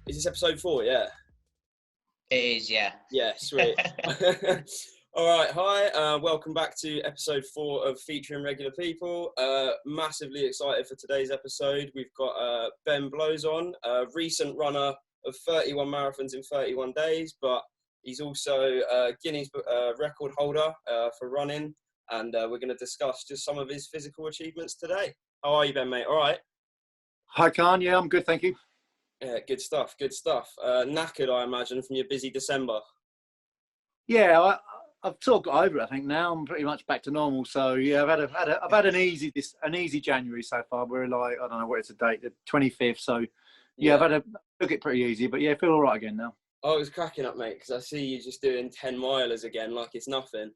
Is this episode 4? Yeah. It is, yeah. Yeah, sweet. All right, hi. Welcome back to episode 4 of Featuring Regular People. Massively excited for today's episode. We've got Ben Blows on, a recent runner of 31 marathons in 31 days, but he's also a Guinness record holder for running, and we're going to discuss just some of his physical achievements today. How are you, Ben, mate? All right? Hi, Khan. Yeah, I'm good, thank you. Yeah, good stuff, good stuff. Knackered, I imagine, from your busy December. Yeah, I've sort of got over it. I think now I'm pretty much back to normal. So yeah, I've had an easy January so far. We're like, I don't know what it's a date, the 25th. So yeah, took it pretty easy, but yeah, I feel all right again now. I was cracking up, mate, because I see you just doing 10 milers again, like it's nothing.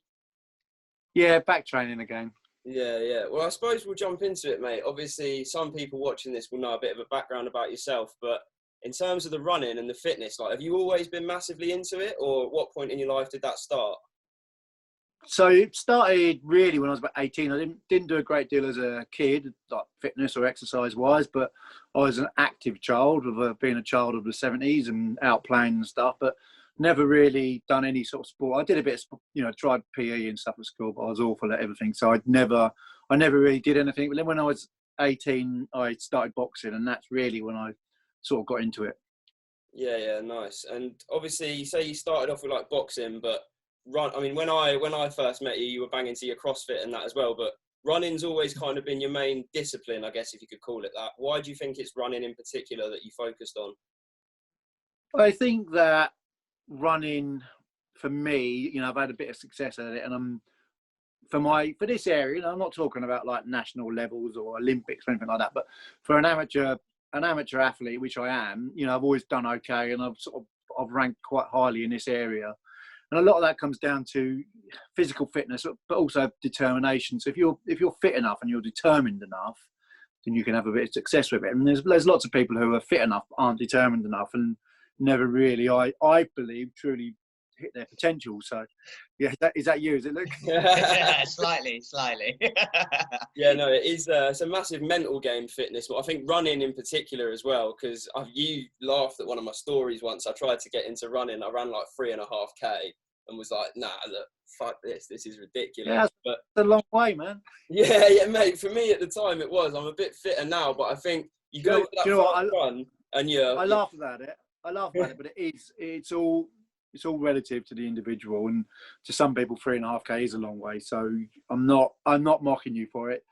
Yeah, back training again. Yeah. Well, I suppose we'll jump into it, mate. Obviously, some people watching this will know a bit of a background about yourself, but in terms of the running and the fitness, like, have you always been massively into it, or at what point in your life did that start? So it started really when I was about 18. I didn't do a great deal as a kid, like fitness or exercise wise, but I was an active child, of being a child of the 70s and out playing and stuff, but never really done any sort of sport. I did a bit of, tried PE and stuff at school, but I was awful at everything. So I never really did anything. But then when I was 18, I started boxing, and that's really when I sort of got into it. Yeah, nice. And obviously, you say you started off with like boxing, but when I first met you, you were banging to your CrossFit and that as well, but running's always kind of been your main discipline, I guess, if you could call it that. Why do you think it's running in particular that you focused on? I think that running, for me, I've had a bit of success at it, and for this area, I'm not talking about like national levels or Olympics or anything like that, but for an amateur athlete, which I am, I've always done okay, and I've ranked quite highly in this area. And a lot of that comes down to physical fitness, but also determination. So if you're fit enough and you're determined enough, then you can have a bit of success with it. And there's lots of people who are fit enough, aren't determined enough, and never really, I believe, truly hit their potential. So yeah, is that you? Is it, Luke? Yeah, slightly. Yeah, no, it is. It's a massive mental game, fitness, but I think running in particular as well, because you laughed at one of my stories once. I tried to get into running. I ran like 3.5K and was like, nah, look, fuck this is ridiculous. Yeah, but it's a long way, man. Yeah, mate, for me at the time it was. I'm a bit fitter now, but I think you go with that run and I laugh about it, but it's all relative to the individual, and to some people 3.5K is a long way. So I'm not mocking you for it.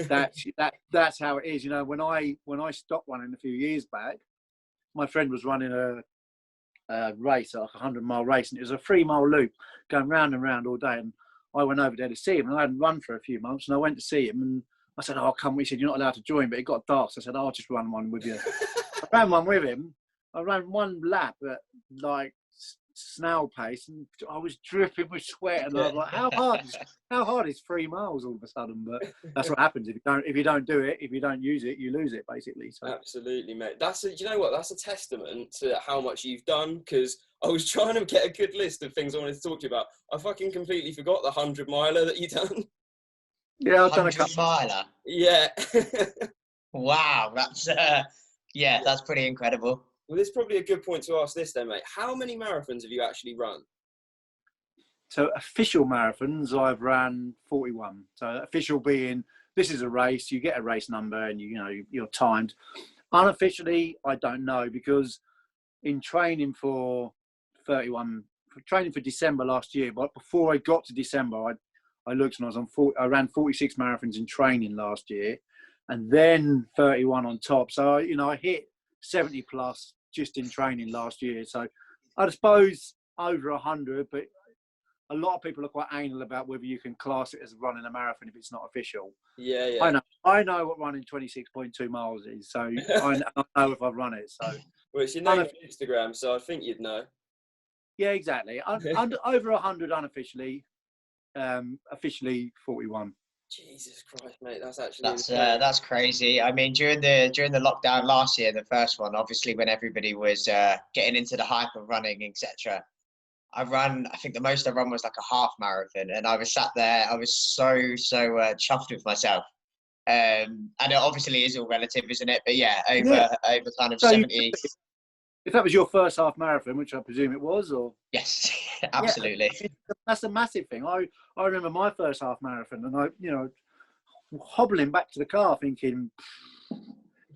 That's how it is. When I stopped running a few years back, my friend was running a race, like a 100-mile race, and it was a 3-mile loop going round and round all day. And I went over there to see him, and I hadn't run for a few months, and I went to see him, and I said, "Oh, come." He said, "You're not allowed to join," but it got dark, so I said, "I'll just run one with you." I ran one with him. I ran one lap at like snail pace, and I was dripping with sweat, and I was like, how hard is 3 miles all of a sudden? But that's what happens if you don't do it, if you don't use it, you lose it, basically. So absolutely, mate. Do you know what, that's a testament to how much you've done, because I was trying to get a good list of things I wanted to talk to you about. I fucking completely forgot the 100-miler that you done. Yeah, I've done a couple. 100-miler. Yeah. Wow, that's that's pretty incredible. Well, this is probably a good point to ask this then, mate. How many marathons have you actually run? So official marathons, I've ran 41. So official being, this is a race, you get a race number, and you're timed. Unofficially, I don't know, because in training for December last year, but before I got to December, I looked, and I ran 46 marathons in training last year, and then 31 on top. So I hit 70 plus just in training last year. So I suppose over 100, but a lot of people are quite anal about whether you can class it as running a marathon if it's not official. Yeah. I know what running 26.2 miles is, so I know if I've run it. So well, it's your name on Instagram, so I think you'd know. Yeah, exactly. Over 100 unofficially, officially 41. Jesus Christ, mate, that's crazy. I mean, during the lockdown last year, the first one, obviously when everybody was getting into the hype of running, etc. I think the most I run was like a half marathon, and I was sat there. I was so chuffed with myself. And it obviously is all relative, isn't it? But yeah, over kind of 70. if that was your first half marathon, which I presume it was, or Yes, absolutely. yeah, that's a massive thing. I remember my first half marathon, and I hobbling back to the car, thinking,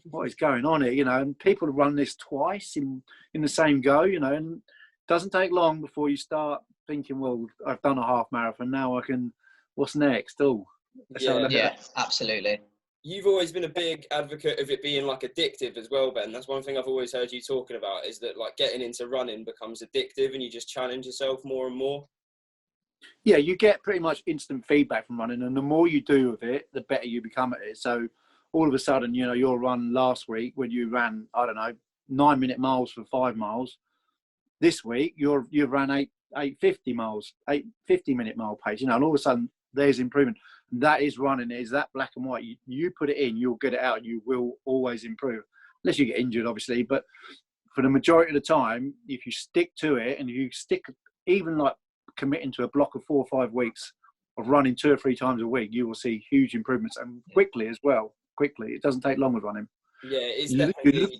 what is going on here? And people run this twice in the same go, and it doesn't take long before you start thinking, well, I've done a half marathon, now I can, what's next? Oh, yeah, absolutely. You've always been a big advocate of it being like addictive as well, Ben. That's one thing I've always heard you talking about, is that like getting into running becomes addictive and you just challenge yourself more and more. Yeah, you get pretty much instant feedback from running, and the more you do of it, the better you become at it. So all of a sudden, your run last week when you ran, I don't know, 9-minute miles for 5 miles. This week you've ran 850 miles, 50-minute mile pace, and all of a sudden there's improvement. And that is running. It is that black and white. You put it in, you'll get it out, and you will always improve, unless you get injured, obviously. But for the majority of the time, if you stick to it, and you stick, even like committing to a block of 4 or 5 weeks of running 2 or 3 times a week, you will see huge improvements, and quickly as well. Quickly, it doesn't take long with running. Yeah, it's definitely,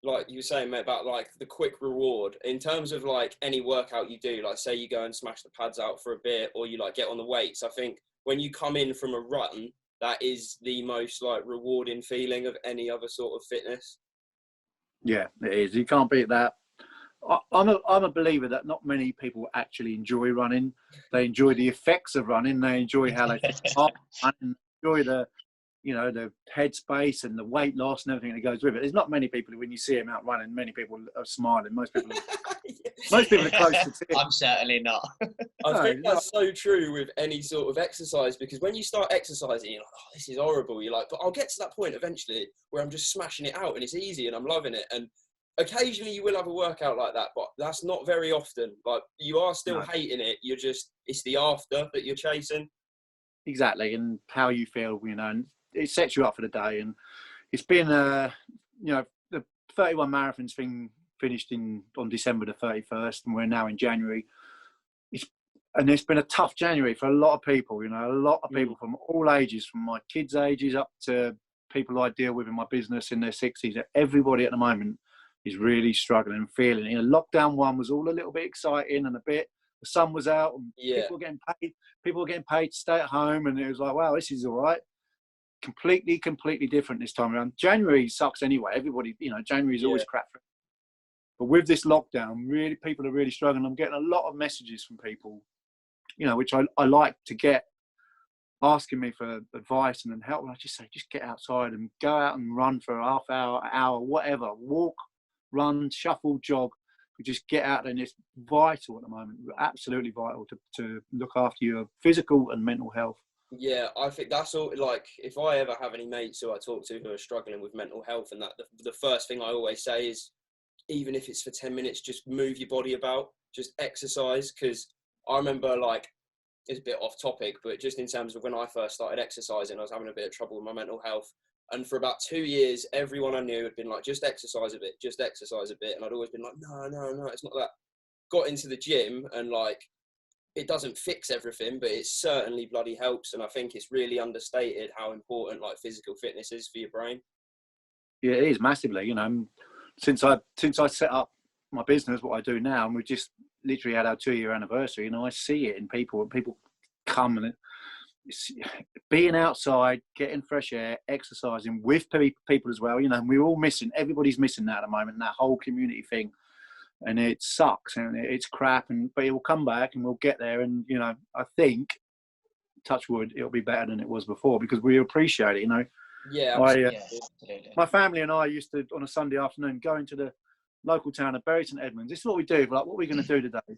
like you were saying, mate, about like the quick reward in terms of like any workout you do. Like say you go and smash the pads out for a bit, or you like get on the weights. I think when you come in from a run, that is the most like rewarding feeling of any other sort of fitness. Yeah, it is. You can't beat that. I'm a believer that not many people actually enjoy running. They enjoy the effects of running. They enjoy how they are, and enjoy the headspace and the weight loss and everything that goes with it. There's not many people, when you see them out running, many people are smiling. Most people are close to tears. I'm certainly not. I think that's so true with any sort of exercise, because when you start exercising, you're like, oh, this is horrible. You're like, but I'll get to that point eventually where I'm just smashing it out and it's easy and I'm loving it. And occasionally you will have a workout like that, but that's not very often. Like you are still hating it. It's the after that you're chasing. Exactly. And how you feel, and it sets you up for the day. And it's been, the 31 marathons thing finished on December the 31st, and we're now in January. And it's been a tough January for a lot of people, a lot of people from all ages, from my kids' ages up to people I deal with in my business in their 60s. Everybody at the moment is really struggling and feeling it. Lockdown 1 was all a little bit exciting, and the sun was out, and people were getting paid to stay at home, and it was like, wow, this is all right. Completely different this time around. January sucks anyway. Everybody, January is always crap. But with this lockdown, really, people are really struggling. I'm getting a lot of messages from people, which I like to get, asking me for advice and help. And I just say, just get outside and go out and run for a half hour, whatever. Walk, run, shuffle, jog. But just get out there, and it's vital at the moment. Absolutely vital to look after your physical and mental health. Yeah, I think that's all. Like, if I ever have any mates who I talk to who are struggling with mental health, and that the first thing I always say is, even if it's for 10 minutes, just move your body about, just exercise. Because I remember, like, it's a bit off topic, but just in terms of when I first started exercising, I was having a bit of trouble with my mental health. And for about 2 years, everyone I knew had been like, just exercise a bit. And I'd always been like, no, it's not that. Got into the gym, and like, it doesn't fix everything, but it certainly bloody helps. And I think it's really understated how important like physical fitness is for your brain. Yeah, it is massively. Since I set up my business, what I do now, and we just literally had our 2-year anniversary, I see it in people. And people come, and it's being outside, getting fresh air, exercising with people as well. And we're all missing. Everybody's missing that at the moment. That whole community thing. And it sucks, and it's crap, but it will come back, and we'll get there. And I think, touch wood, it'll be better than it was before, because we appreciate it. Yeah, absolutely. My family and I used to, on a Sunday afternoon, go into the local town of Bury St Edmunds. This is what we do. Like, what are we going to do today?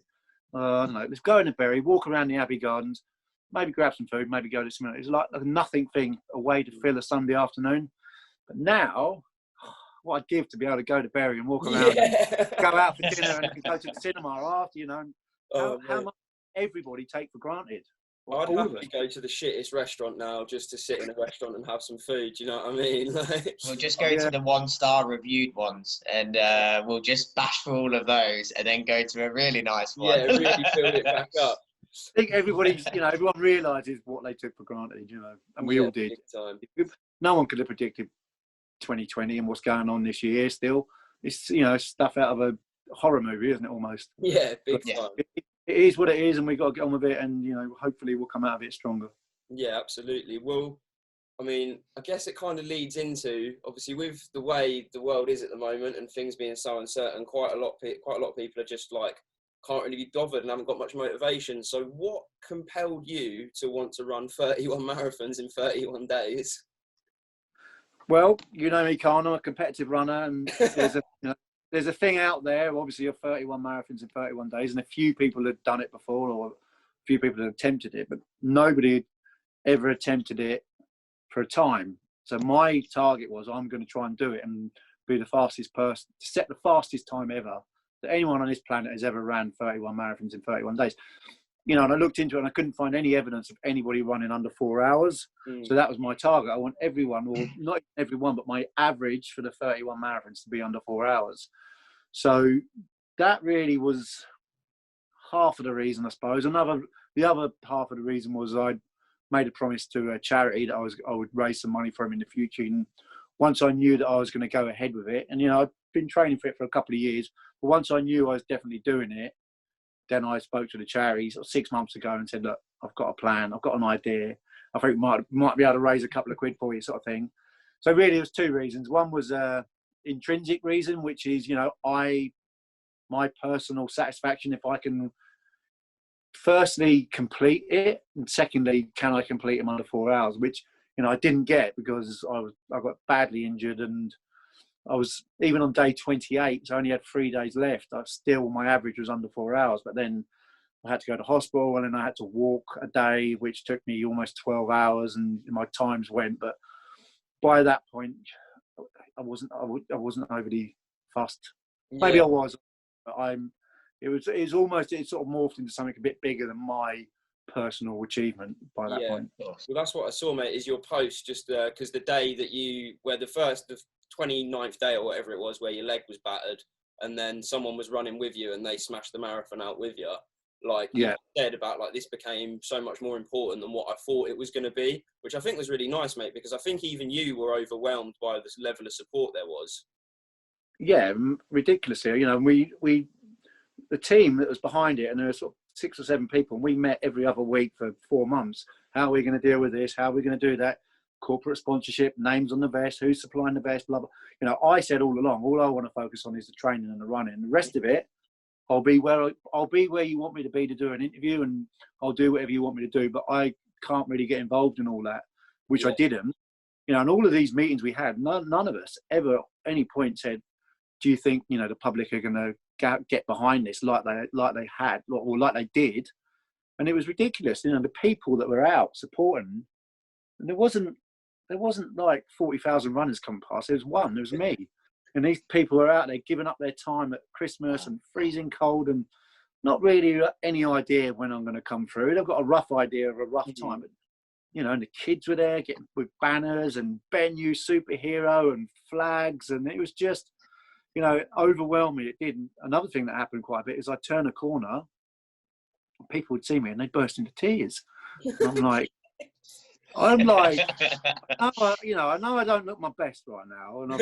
I don't know. Let's go into Bury, walk around the Abbey Gardens, maybe grab some food, maybe go to something. It's like a nothing thing, a way to fill a Sunday afternoon. But now, what I'd give to be able to go to Bury and walk around, and go out for dinner, and go to the cinema after, how much everybody take for granted. I'd have to go to the shittest restaurant now just to sit in a restaurant and have some food. You know what I mean? We'll just go to the 1-star reviewed ones, and we'll just bash for all of those, and then go to a really nice one. Yeah, really build it back up. I think everyone realises what they took for granted, and we all did. Time. No one could have predicted 2020 and what's going on this year still. it's stuff out of a horror movie, isn't it, almost? Yeah, big Yeah. time. It is what it is, and we've got to get on with it, and hopefully we'll come out of it stronger. Yeah, absolutely. Well, I mean, I guess it kind of leads into, obviously, with the way the world is at the moment and things being so uncertain, quite a lot of people are just like, can't really be bothered and haven't got much motivation. So what compelled you to want to run 31 marathons in 31 days? Well, you know me, Carl, I'm a competitive runner, and there's a thing out there, obviously, of 31 marathons in 31 days, and a few people had done it before, or a few people had attempted it, but nobody had ever attempted it for a time. So my target was, I'm going to try and do it and be the fastest person, to set the fastest time ever that anyone on this planet has ever ran 31 marathons in 31 days. And I looked into it and I couldn't find any evidence of anybody running under 4 hours. So that was my target. I want everyone, or not everyone, but my average for the 31 marathons to be under 4 hours. So that really was half of the reason, I suppose. The other half of the reason was I made a promise to a charity that I would raise some money for them in the future. And once I knew that I was going to go ahead with it, and I've been training for it for a couple of years, but once I knew I was definitely doing it, then I spoke to the charity 6 months ago and said, look, I've got a plan, I've got an idea. I think we might be able to raise a couple of quid for you, sort of thing. So really, there's two reasons. One was intrinsic reason, which is my personal satisfaction if I can firstly complete it, and secondly, can I complete them under 4 hours, which I didn't get because I got badly injured, and I was, even on day 28, so I only had 3 days left. My average was under 4 hours, but then I had to go to hospital, and then I had to walk a day, which took me almost 12 hours, and my times went. But by that point, I wasn't overly fussed. Maybe I was, but it sort of morphed into something a bit bigger than my personal achievement by that point. Well, that's what I saw, mate, is your post, just because the day that the 29th day or whatever it was, where your leg was battered, and then someone was running with you and they smashed the marathon out with you. Like you said about, like, this became so much more important than what I thought it was going to be, which I think was really nice, mate, because I think even you were overwhelmed by this level of support there was. Yeah, ridiculously. The team that was behind it, and there were sort of 6 or 7 people, and we met every other week for 4 months. How are we going to deal with this? How are we going to do that? Corporate sponsorship, names on the vest, who's supplying the vest, blah, blah. I said all along, all I want to focus on is the training and the running. The rest of it, I'll be where you want me to be to do an interview, and I'll do whatever you want me to do. But I can't really get involved in all that, which I didn't. And all of these meetings we had, none of us ever at any point said, do you think the public are going to get behind this like they had, or like they did? And it was ridiculous. The people that were out supporting, and there wasn't like 40,000 runners come past. There was me. And these people were out there giving up their time at Christmas and freezing cold, and not really any idea when I'm going to come through. They've got a rough idea of a rough time. But, and the kids were there getting with banners and Ben You Superhero and flags. And it was just, overwhelming. It did. Another thing that happened quite a bit is I turn a corner, people would see me and they burst into tears. And I'm like, I know I don't look my best right now, and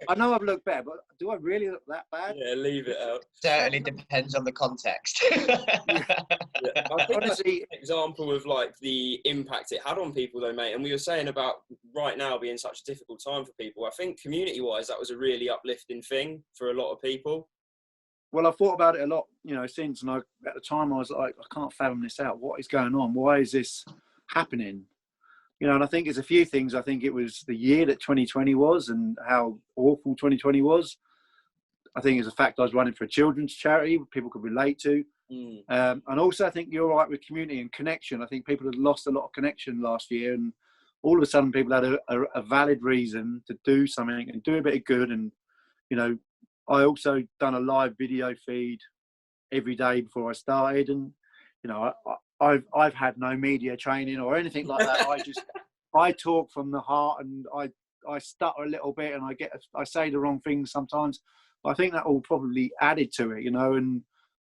I know I've looked better, but do I really look that bad? Yeah, leave it out. Certainly depends on the context. I think that's an example of like the impact it had on people, though, mate. And we were saying about right now being such a difficult time for people. I think community-wise, that was a really uplifting thing for a lot of people. Well, I've thought about it a lot, since, and at the time I was like, I can't fathom this out. What is going on? Why is this happening? And I think there's a few things. I think it was the year that 2020 was and how awful 2020 was. I think it's a fact I was running for a children's charity people could relate to. And also I think you're right with community and connection. I think people had lost a lot of connection last year, and all of a sudden people had a valid reason to do something and do a bit of good. And, I also done a live video feed every day before I started. And, I've had no media training or anything like that. I talk from the heart, and I stutter a little bit, and I say the wrong things sometimes. But I think that all probably added to it, and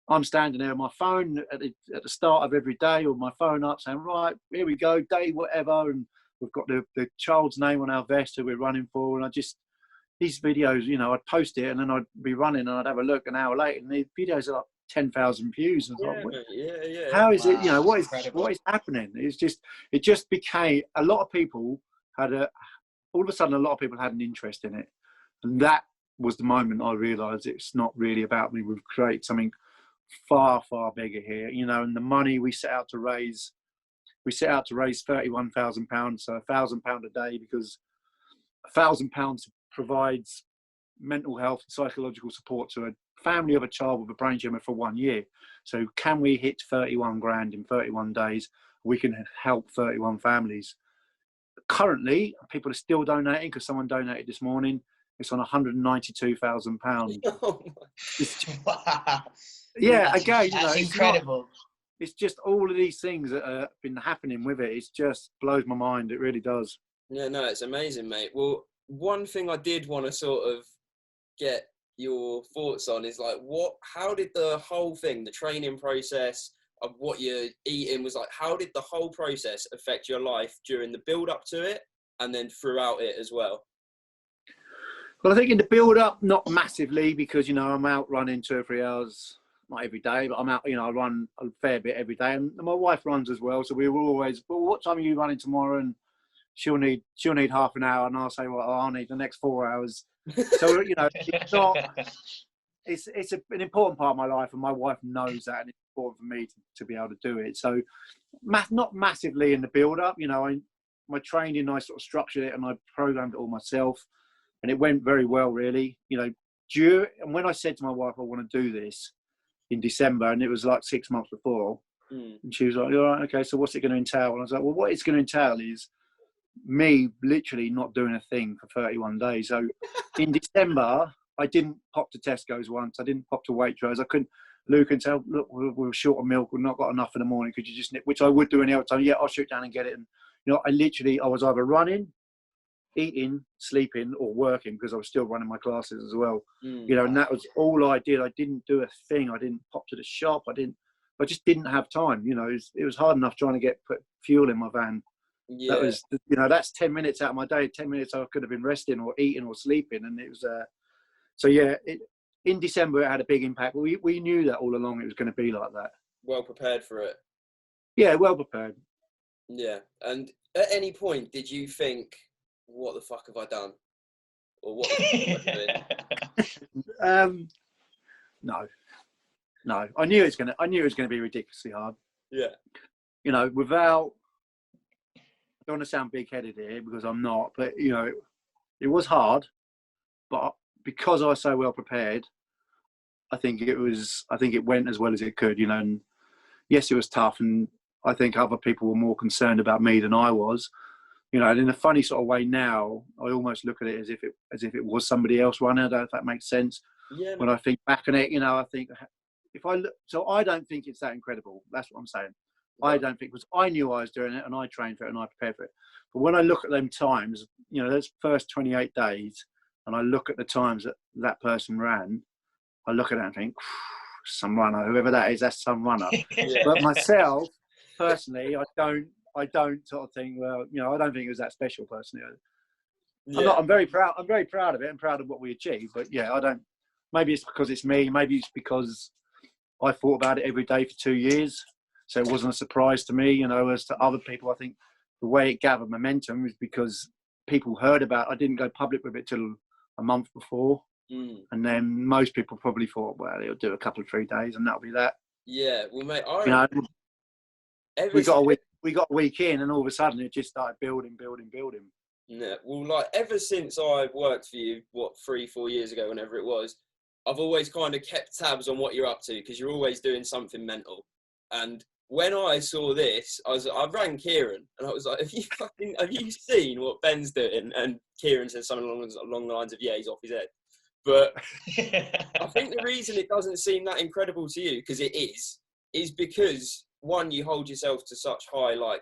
I'm standing there on my phone at the start of every day with my phone up saying, right, here we go, day whatever. And we've got the child's name on our vest who we're running for. And I just, these videos, you know, I'd post it and then I'd be running and I'd have a look an hour later and the videos are like 10,000 views. And Yeah, mate, yeah. how is it, you know, Incredible. what is happening? It just became, a lot of people all of a sudden, a lot of people had an interest in it. And that was the moment I realised it's not really about me. We've created something far, far bigger here, you know, and the money we set out to raise £31,000, so £1,000 a day, because £1,000 provides mental health and psychological support to a family of a child with a brain tumour for 1 year. So can we hit 31 grand in 31 days? We can help 31 families. Currently, people are still donating, because someone donated this morning. It's on £192,000. Oh, Wow. Yeah, That's, again, you that's know, incredible. it's just all of these things that have been happening with it. It just blows my mind. It really does. yeah, no, it's amazing, mate. Well, one thing I did want to sort of get your thoughts on is like, how did the whole thing, the training process of what you're eating was like, how did the whole process affect your life during the build up to it and then throughout it as well? Well, I think in the build up, not massively, because, you know, I'm out running 2 or 3 hours, not every day, but I'm out, you know, I run a fair bit every day, and my wife runs as well. So we were always, well, what time are you running tomorrow? And she'll need half an hour, and I'll say, well, I'll need the next 4 hours. So, you know, it's not, it's an important part of my life, and my wife knows that, and it's important for me to be able to do it. So not massively in the build up, you know, my training, I sort of structured it and I programmed it all myself, and it went very well, really. You know, and when I said to my wife, I want to do this in December, and it was like 6 months before, and she was like, all right, okay, so what's it going to entail? And I was like, well, what it's going to entail is me literally not doing a thing for 31 days. So in December, I didn't pop to Tesco's once. I didn't pop to Waitrose. I couldn't. Luke and tell, look, we're short of milk. We've not got enough in the morning. Could you just nip? Which I would do any other time. Yeah, I'll shoot down and get it. And, you know, I was either running, eating, sleeping, or working, because I was still running my classes as well. You know, and that was all I did. I didn't do a thing. I didn't pop to the shop. I just didn't have time. You know, it was hard enough trying to put fuel in my van. Yeah. That was, you know, that's 10 minutes out of my day. 10 minutes I could have been resting or eating or sleeping, and it was. So yeah, in December it had a big impact. We knew that all along it was going to be like that. Well prepared for it. Yeah, well prepared. Yeah. And at any point, did you think, what the fuck have I done? Or what the fuck am I doing? No. I knew it was going to be ridiculously hard. Yeah. You know, without, I don't want to sound big-headed here, because I'm not, but, you know, it was hard, but because I was so well prepared, I think it went as well as it could, you know. And yes, it was tough, and I think other people were more concerned about me than I was, you know. And in a funny sort of way now, I almost look at it as if it was somebody else running. I don't know if that makes sense. Yeah. When I think back on it, you know, I think if I look, so I don't think it's that incredible. That's what I'm saying. I don't think, because I knew I was doing it and I trained for it and I prepared for it. But when I look at them times, you know, those first 28 days, and I look at the times that person ran, I look at it and think, some runner, whoever that is, that's some runner. Yeah. But myself, personally, I don't sort of think, well, you know, I don't think it was that special personally. Yeah. I'm very proud of it. I'm proud of what we achieved. But yeah, maybe it's because it's me. Maybe it's because I thought about it every day for 2 years. So it wasn't a surprise to me, you know, as to other people. I think the way it gathered momentum was because people heard about it. I didn't go public with it till a month before. And then most people probably thought, well, it'll do a couple of 3 days and that'll be that. Yeah. Well, mate, we got a week in, and all of a sudden it just started building. Yeah. Well, like, ever since I worked for you, 3-4 years ago, whenever it was, I've always kind of kept tabs on what you're up to, because you're always doing something mental. And when I saw this, I rang Kieran and I was like, have you seen what Ben's doing? And Kieran said something along the lines of, yeah, he's off his head. But I think the reason it doesn't seem that incredible to you, because it is because, one, you hold yourself to such high, like,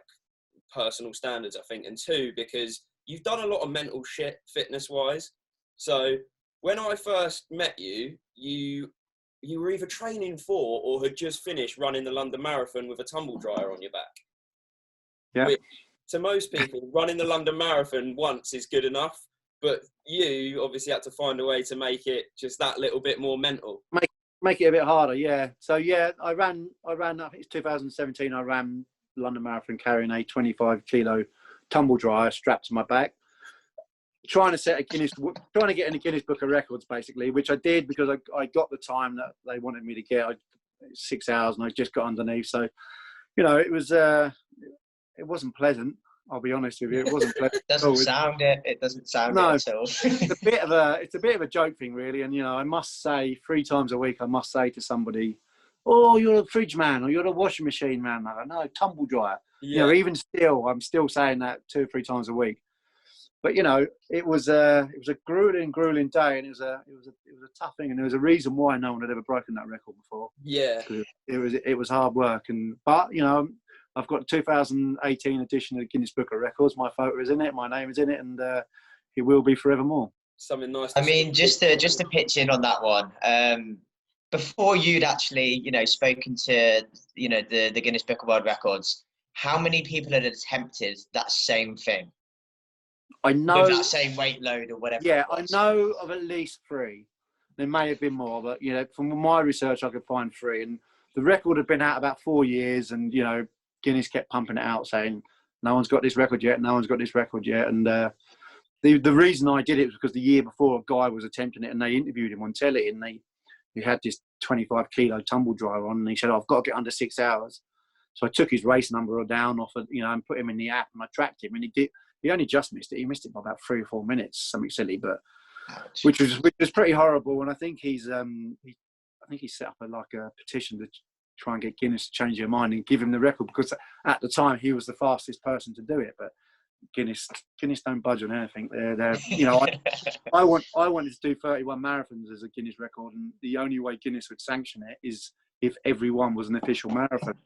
personal standards, I think, and two, because you've done a lot of mental shit fitness-wise. So when I first met you, you were either training for or had just finished running the London Marathon with a tumble dryer on your back. Yeah. Which, to most people, running the London Marathon once is good enough. but you obviously had to find a way to make it just that little bit more mental. Make it a bit harder, yeah. So yeah, I ran. I think it's 2017. I ran London Marathon carrying a 25 kilo tumble dryer strapped to my back, trying to get in the Guinness Book of Records, basically, which I did because I got the time that they wanted me to get. 6 hours, and I just got underneath. So, it wasn't pleasant. I'll be honest with you, it wasn't pleasant. It doesn't sound it at all. It's a bit of a joke thing, really. And I must say, 3 times a week, I must say to somebody, "Oh, you're a fridge man, or you're a washing machine man." I go, "No, tumble dryer." Yeah. Even still, I'm still saying that 2 or 3 times a week. But it was a grueling day, and it was a tough thing, and there was a reason why no one had ever broken that record before. Yeah. It was hard work, but I've got the 2018 edition of the Guinness Book of Records. My photo is in it, my name is in it, and it will be forevermore. Something nice. I mean, just to pitch in on that one. Before you'd actually, spoken to, the Guinness Book of World Records, how many people had attempted that same thing? I know with that same weight load or whatever. Yeah, I know of at least 3. There may have been more, but from my research, I could find 3. And the record had been out about 4 years, and Guinness kept pumping it out, saying, "No one's got this record yet. No one's got this record yet." And the reason I did it was because the year before, a guy was attempting it, and they interviewed him on telly, and he had this 25 kilo tumble dryer on, and he said, "I've got to get under 6 hours." So I took his race number down off, and put him in the app, and I tracked him, and he did. He only just missed it. He missed it by about 3 or 4 minutes, something silly, but which was pretty horrible. And I think he's set up a petition to try and get Guinness to change their mind and give him the record, because at the time he was the fastest person to do it. But Guinness don't budge on anything. I wanted to do 31 marathons as a Guinness record, and the only way Guinness would sanction it is if everyone was an official marathon.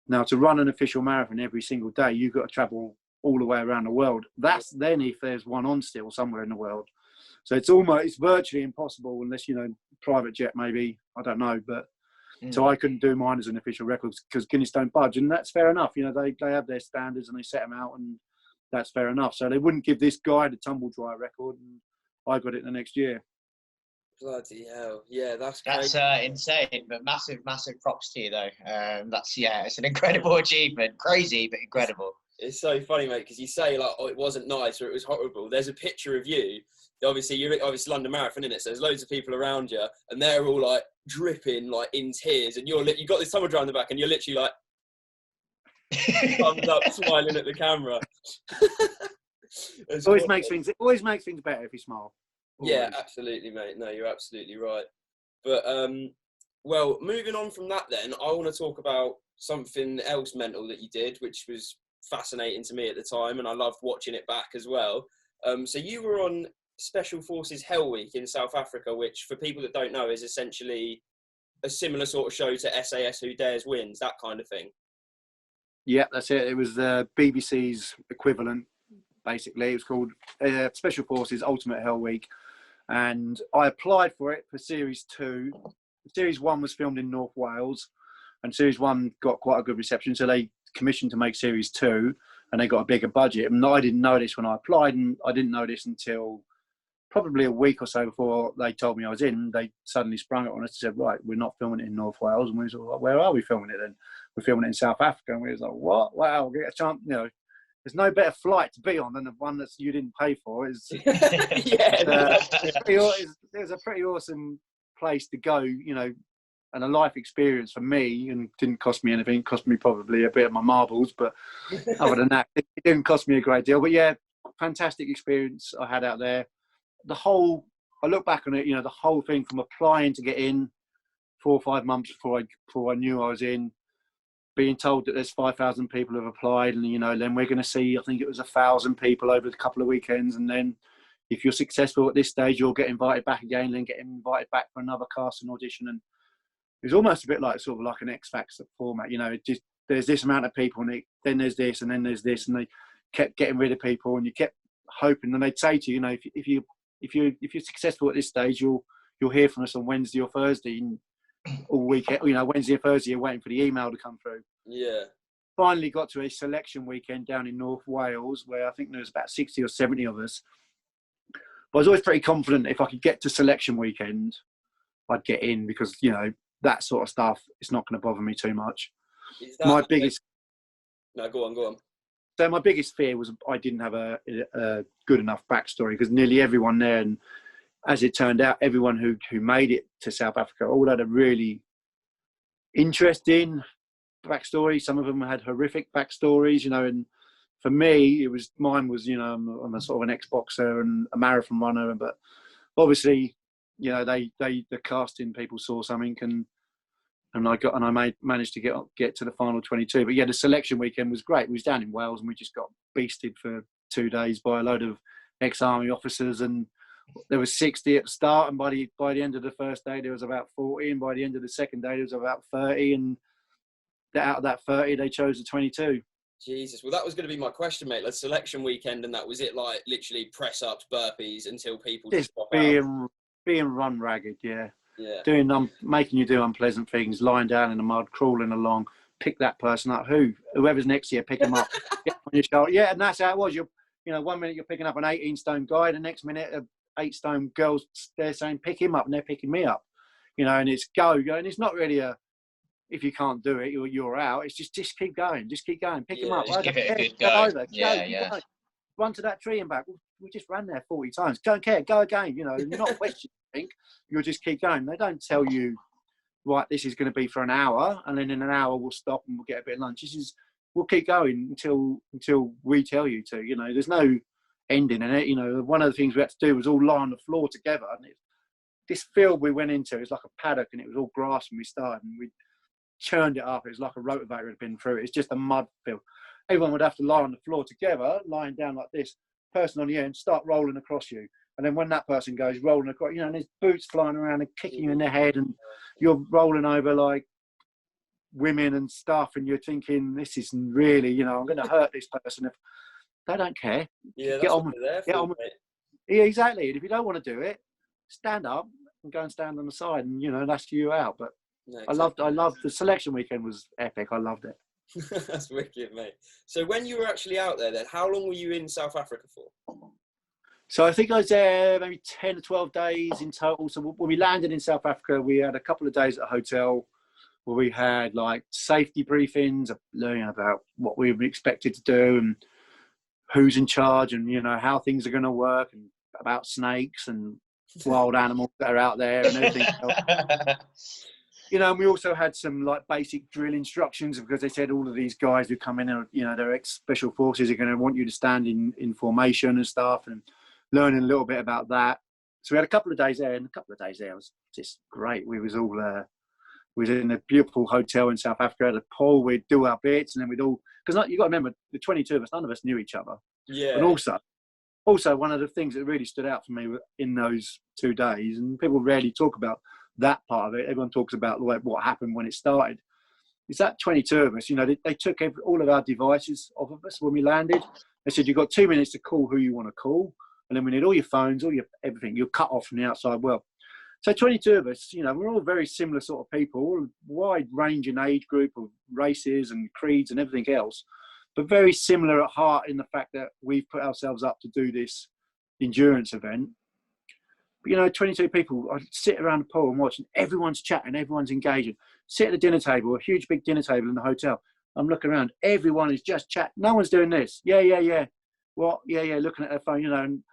Now, to run an official marathon every single day, you've got to travel all the way around the world. That's then if there's one on still somewhere in the world. So it's virtually impossible unless, private jet maybe, I don't know. But so I couldn't do mine as an official record because Guinness don't budge, and that's fair enough. They have their standards and they set them out, and that's fair enough. So they wouldn't give this guy the tumble dryer record, and I got it the next year. Bloody hell. Yeah, that's insane, but massive props to you though. It's an incredible achievement. Crazy, but incredible. It's so funny, mate, because you say it wasn't nice or it was horrible. There's a picture of you. Obviously, you're London Marathon, innit? So there's loads of people around you, and they're all dripping, in tears, and you got this tumble dryer in the back, and you're literally thumbs up, smiling at the camera. It always makes things better if you smile. Always. Yeah, absolutely, mate. No, you're absolutely right. But well, moving on from that, then I want to talk about something else mental that you did, which was fascinating to me at the time, and I loved watching it back as well. So you were on Special Forces Hell Week in South Africa, which for people that don't know is essentially a similar sort of show to SAS Who Dares Wins, that kind of thing. Yeah, that's it. It was the BBC's equivalent, basically. It was called Special Forces Ultimate Hell Week, and I applied for it for Series 2. Series 1 was filmed in North Wales, and Series 1 got quite a good reception, so they commissioned to make Series 2, and they got a bigger budget. And I didn't know this when I applied, and I didn't know this until probably a week or so before they told me I was in. They suddenly sprung it on us and said, "Right, we're not filming it in North Wales." And we was like, "Where are we filming it then?" "We're filming it in South Africa." And we was like, "What? Wow, we'll get a chance." There's no better flight to be on than the one that you didn't pay for. It was a pretty awesome place to go, and a life experience for me, and didn't cost me anything. It cost me probably a bit of my marbles, but other than that, it didn't cost me a great deal. But yeah, fantastic experience I had out there. I look back on it, the whole thing from applying to get in 4 or 5 months before I knew I was in, being told that there's 5,000 people who have applied, and then we're going to see, I think it was 1,000 people over a couple of weekends, and then if you're successful at this stage, you'll get invited back again, and then get invited back for another casting audition. And it was almost a bit like an X Factor format, just there's this amount of people, and then there's this, and then there's this, and they kept getting rid of people, and you kept hoping, and they'd say to you, if you're successful at this stage, you'll hear from us on Wednesday or Thursday, and all weekend, Wednesday or Thursday, you're waiting for the email to come through. Yeah. Finally got to a selection weekend down in North Wales, where I think there was about 60 or 70 of us. But I was always pretty confident if I could get to selection weekend, I'd get in, because, you know, that sort of stuff, it's not going to bother me too much. Is that My biggest... No, go on. So my biggest fear was I didn't have a good enough backstory, because nearly everyone there, and as it turned out, everyone who made it to South Africa all had a really interesting backstory. Some of them had horrific backstories, you know, and for me, mine was, you know, I'm a sort of an ex-boxer and a marathon runner, but obviously, you know, the casting people saw something, and I managed to get to the final 22. But yeah, the selection weekend was great. We was down in Wales, and we just got beasted for 2 days by a load of ex-army officers, and there was 60 at the start, and by the end of the first day there was about 40, and by the end of the second day there was about 30, and out of that 30 they chose the 22. Jesus, well, that was going to be my question, mate. Like, selection weekend, and that was it, like literally press ups, burpees until people just pop out. Being run ragged, yeah. Yeah. Making you do unpleasant things, lying down in the mud, crawling along, pick that person up. Whoever's next to you, pick them up, get on your shoulder. Yeah, and that's how it was. You know, 1 minute you're picking up an 18-stone guy, the next minute a 8-stone girl's there saying pick him up, and they're picking me up. You know, and it's go, and it's not really a, if you can't do it, you're out. It's just keep going, pick him up. Just give it a good go. Go. Run to that tree and back. We just ran there 40 times. Don't care, go again. You know, you're not questioning. You'll just keep going. They don't tell you, right, this is going to be for an hour, and then in an hour we'll stop and we'll get a bit of lunch. We'll keep going until we tell you to. You know, there's no ending in it. You know, one of the things we had to do was all lie on the floor together. And this field we went into, it was like a paddock, and it was all grass when we started, and we churned it up. It was like a rotavator had been through it. It's just a mud field. Everyone would have to lie on the floor together, lying down like this. Person on the end start rolling across you, and then when that person goes rolling across, you know, and there's boots flying around and kicking you in the head, and you're rolling over like women and stuff, and you're thinking, this isn't really, you know, I'm going to hurt this person. If they don't care, yeah, that's what they're there for, mate. Yeah, exactly. And if you don't want to do it, stand up and go and stand on the side, and, you know, that's you out. But no, exactly. I loved the selection weekend was epic. I loved it. That's wicked, mate. So when you were actually out there then, how long were you in South Africa for? So I think I was there maybe 10 or 12 days in total. So when we landed in South Africa, we had a couple of days at a hotel where we had like safety briefings, learning about what we were expected to do and who's in charge, and, you know, how things are going to work, and about snakes and wild animals that are out there and everything else. You know, and we also had some like basic drill instructions, because they said all of these guys who come in and, you know, they're ex-special forces, are going to want you to stand in formation and stuff, and learning a little bit about that. So we had a couple of days there, and a couple of days there was just great. We was all, we was in a beautiful hotel in South Africa at a pool. We'd do our bits, and then we'd all, because you got to remember, the 22 of us, none of us knew each other. Yeah. And also one of the things that really stood out for me in those 2 days, and people rarely talk about that part of it, everyone talks about like what happened when it started, is that 22 of us, you know, they took all of our devices off of us when we landed. They said, you've got 2 minutes to call who you want to call, and then we need all your phones, all your everything, you're cut off from the outside world. So 22 of us, you know, we're all very similar sort of people, all wide range in age group of races and creeds and everything else, but very similar at heart in the fact that we've put ourselves up to do this endurance event. But, you know, 22 people, I sit around the pool and watch, and everyone's chatting, everyone's engaging. Sit at the dinner table, a huge big dinner table in the hotel. I'm looking around, everyone is just chatting. No one's doing this. Yeah. What? Yeah, looking at their phone, you know. And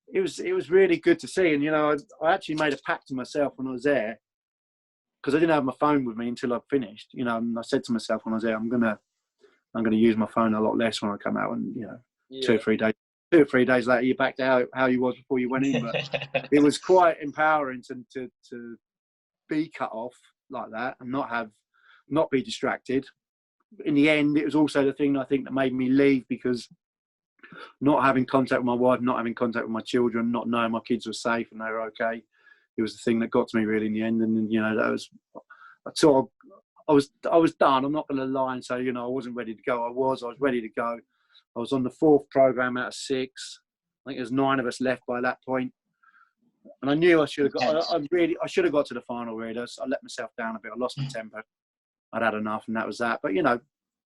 it was really good to see. And, you know, I actually made a pact to myself when I was there, because I didn't have my phone with me until I'd finished, you know. And I said to myself when I was there, I'm gonna use my phone a lot less when I come out. And, you know, 2 or 3 days later, you're back to how you was before you went in. But it was quite empowering to be cut off like that and not be distracted. In the end, it was also the thing I think that made me leave, because not having contact with my wife, not having contact with my children, not knowing my kids were safe and they were okay, it was the thing that got to me really in the end. And, you know, that was, I was done. I'm not going to lie and say, you know, I wasn't ready to go. I was ready to go. I was on the 4th program out of 6. I think there's 9 of us left by that point. And I knew I should have got, I should have got to the final really. I let myself down a bit. I lost my temper. I'd had enough, and that was that. But, you know,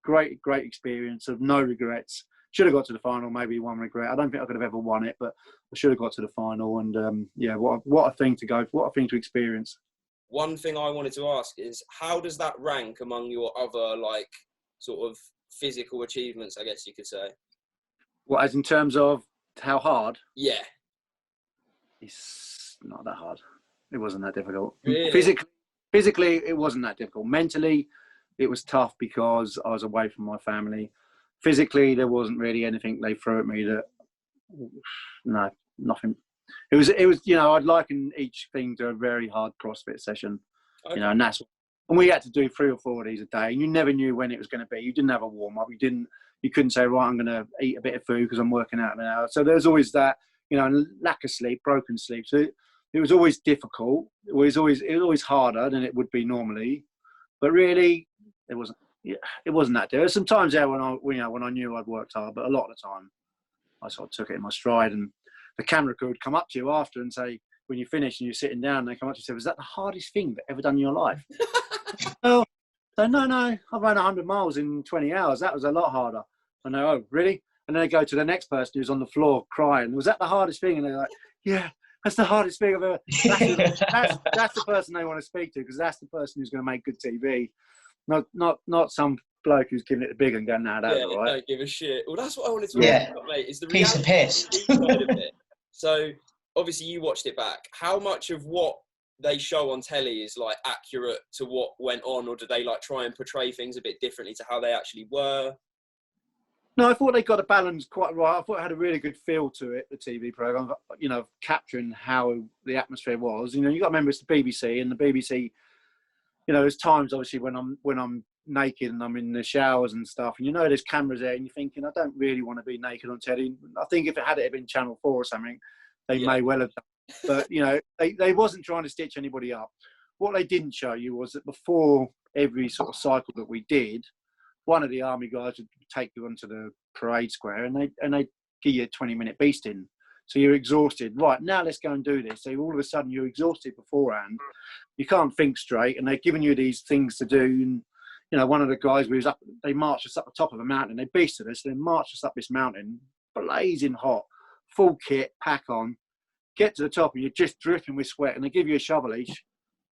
great experience of no regrets. should have got to the final. Maybe one regret. I don't think I could have ever won it, but I should have got to the final. And yeah, what a thing to go, what a thing to experience. One thing I wanted to ask is, how does that rank among your other, like, sort of physical achievements, I guess you could say? What, as in terms of how hard? Yeah. It's not that hard. It wasn't that difficult. Really? Physically, it wasn't that difficult. Mentally, it was tough because I was away from my family. Physically, there wasn't really anything they threw at me that, no, nothing. It was, you know, I'd liken each thing to a very hard CrossFit session, Okay. you know, and we had to do 3 or 4 of these a day, and you never knew when it was going to be. You didn't have a warm up. You couldn't say, right, I'm going to eat a bit of food because I'm working out in an hour. So there's always that, you know, and lack of sleep, broken sleep. So it was always difficult. It was always harder than it would be normally, but really it wasn't that difficult. Sometimes there when I knew I'd worked hard, but a lot of the time I sort of took it in my stride, and the camera crew would come up to you after and say, when you finish and you're sitting down, they come up to you and say, was that the hardest thing you've ever done in your life? Well, so no, I ran 100 miles in 20 hours. That was a lot harder. I know, oh, really? And then they go to the next person who's on the floor crying. Was that the hardest thing? And they're like, yeah, that's the hardest thing I've ever. That's the person they want to speak to, because that's the person who's going to make good TV. Not some bloke who's giving it the big and going, nah, that's all right. Don't give a shit. Well, that's what I wanted to Yeah. ask about, mate. Is the Piece of piss. side of it. So obviously you watched it back. How much of what they show on telly is like accurate to what went on, or do they like try and portray things a bit differently to how they actually were? No, I thought they got a balance quite right. I thought it had a really good feel to it, the TV program, you know, capturing how the atmosphere was. You know, you got to remember it's the BBC, and the BBC, you know, there's times obviously when I'm naked and I'm in the showers and stuff, and you know there's cameras there, and you're thinking, I don't really want to be naked on telly. I think if it had been Channel 4 or something, they may well have done. But, you know, they wasn't trying to stitch anybody up. What they didn't show you was that before every sort of cycle that we did, one of the army guys would take you onto the parade square and they give you a 20-minute beasting. So you're exhausted. Right, now let's go and do this. So all of a sudden you're exhausted beforehand. You can't think straight, and they're giving you these things to do. And, you know, one of the guys, they marched us up the top of a mountain. They beasted us, they marched us up this mountain, blazing hot, full kit, pack on. Get to the top and you're just dripping with sweat, and they give you a shovel each,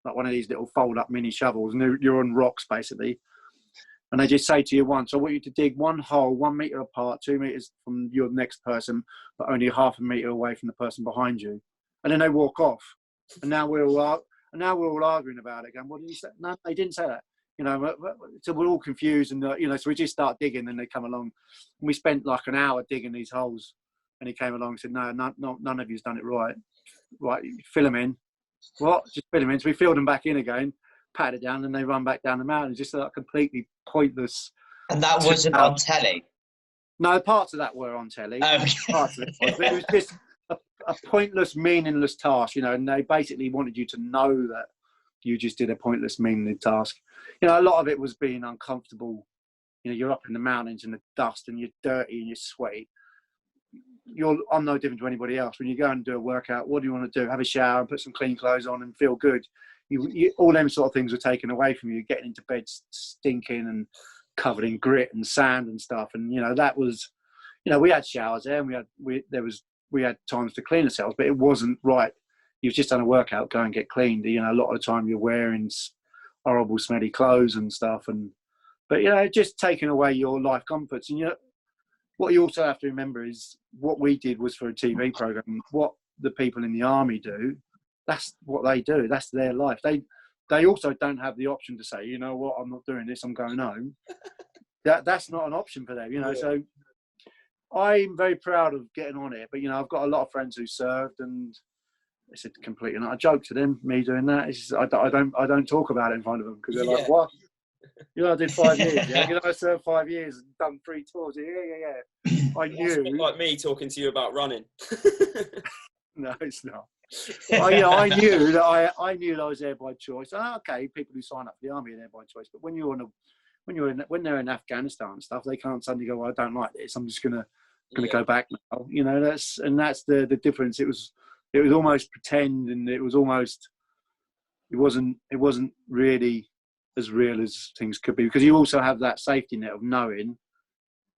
like one of these little fold-up mini shovels, and you're on rocks basically. And they just say to you once, I want you to dig one hole 1 metre apart, 2 metres from your next person, but only half a metre away from the person behind you. And then they walk off. And now we're all arguing about it, going, what did you say? No, they didn't say that. You know, so we're all confused, and you know, so we just start digging, and they come along. And we spent like an hour digging these holes. And he came along and said, no, none of you's done it right. Right, fill them in. What? Just fill them in. So we filled them back in again, patted it down, and they run back down the mountain. It's just like completely pointless. And that wasn't on telly? No, parts of that were on telly. Parts of it was. But it was just a pointless, meaningless task, you know, and they basically wanted you to know that you just did a pointless, meaningless task. You know, a lot of it was being uncomfortable. You know, you're up in the mountains in the dust, and you're dirty and you're sweaty. I'm no different to anybody else. When you go and do a workout, what do you want to do? Have a shower and put some clean clothes on and feel good. All them sort of things were taken away from you, getting into bed stinking and covered in grit and sand and stuff. And, you know, that was, you know, we had showers there, and we had times to clean ourselves, but it wasn't right. You've just done a workout, go and get cleaned. You know, a lot of the time you're wearing horrible, smelly clothes and stuff. But, you know, just taking away your life comforts. And, you know, what you also have to remember is what we did was for a TV program. What the people in the army do, that's what they do. That's their life. They also don't have the option to say, you know what, I'm not doing this, I'm going home. That's not an option for them, you know. Yeah. So I'm very proud of getting on it. But, you know, I've got a lot of friends who served, and it's a completely not a joke to them, me doing that. It's just, I don't talk about it in front of them, because they're like, what? You know, I did 5 years. Yeah? You know, I served 5 years and done 3 tours. Yeah. I knew. It's like me talking to you about running. No, it's not. I knew that I knew that I was there by choice. Okay, people who sign up for the army are there by choice. But when they're in Afghanistan and stuff, they can't suddenly go, well, I don't like this, I'm just gonna go back now. You know, that's the difference. It was almost pretend, and it wasn't really as real as things could be, because you also have that safety net of knowing